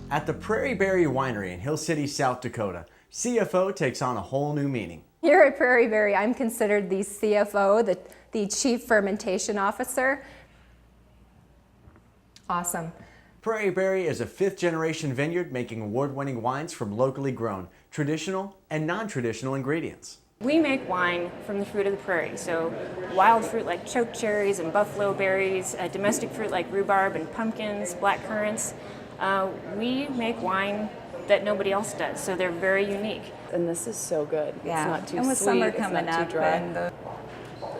At the Prairie Winery in Hill City, South Dakota, CFO takes on a whole new meaning. Here at Prairie, I'm considered the CFO, the Chief Fermentation Officer. Awesome. Prairie is a fifth-generation vineyard making award-winning wines from locally grown, traditional and non-traditional ingredients. We make wine from the fruit of the prairie, so wild fruit like choke cherries and buffalo berries, domestic fruit like rhubarb and pumpkins, black currants. We make wine that nobody else does, so they're very unique. And this is so good. Yeah. It's not too and with sweet, summer it's coming not up, too dry. and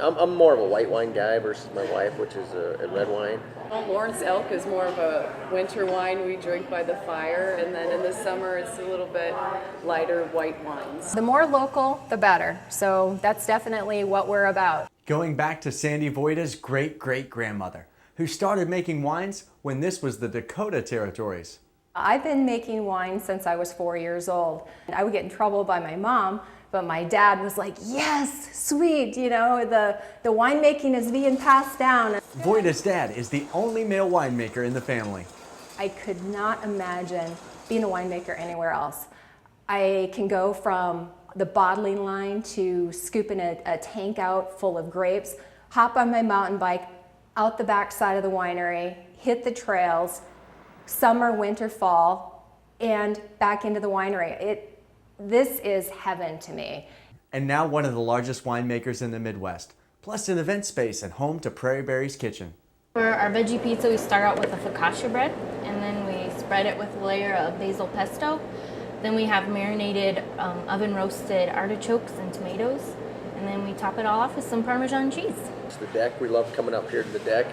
I'm more of a white wine guy versus my wife, which is a red wine. Well, Lawrence Elk is more of a winter wine we drink by the fire, and then in the summer it's a little bit lighter white wines. The more local, the better. So that's definitely what we're about. Going back to Sandy Voita's great-great-grandmother, who started making wines when this was the Dakota territories. I've been making wine since I was 4 years old. I would get in trouble by my mom, but my dad was like, yes, sweet, you know, the winemaking is being passed down. Voita's dad is the only male winemaker in the family. I could not imagine being a winemaker anywhere else. I can go from the bottling line to scooping a tank out full of grapes, hop on my mountain bike out the back side of the winery, hit the trails, summer, winter, fall, and back into the winery. This is heaven to me. And now one of the largest winemakers in the Midwest, plus an event space and home to Prairie's kitchen. For our veggie pizza, we start out with the focaccia bread, and then we spread it with a layer of basil pesto. Then we have marinated oven roasted artichokes and tomatoes, and then we top it all off with some Parmesan cheese. It's the deck. We love coming up here to the deck,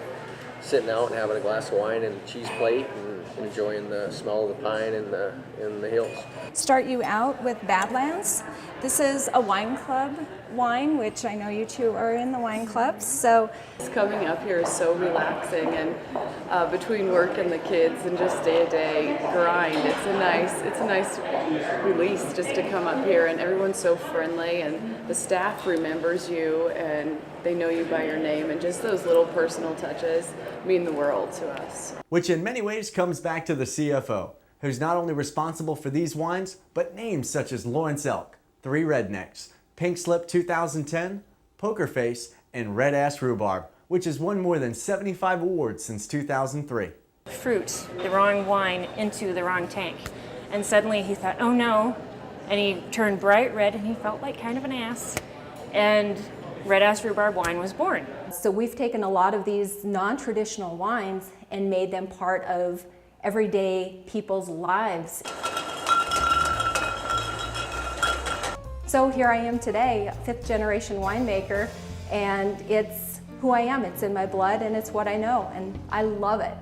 sitting out and having a glass of wine and a cheese plate and enjoying the smell of the pine in the hills. start you out with Badlands. This is a wine club wine, which I know you two are in the wine clubs. So Coming up here is so relaxing, and between work and the kids and just day-to-day grind, it's a nice release just to come up here, and everyone's so friendly, and the staff remembers you and they know you by your name, and just those little personal touches mean the world to us. Which in many ways comes back to the CFO, who's not only responsible for these wines, but names such as Lawrence Elk, Three Rednecks, Pink Slip 2010, Poker Face, and Red Ass Rhubarb, which has won more than 75 awards since 2003. Fruit, the wrong wine into the wrong tank. And suddenly he thought, oh no, and he turned bright red and he felt like kind of an ass. And Red Ass Rhubarb wine was born. So we've taken a lot of these non-traditional wines and made them part of everyday people's lives. So here I am today, a fifth generation winemaker, and it's who I am. It's in my blood and it's what I know, and I love it.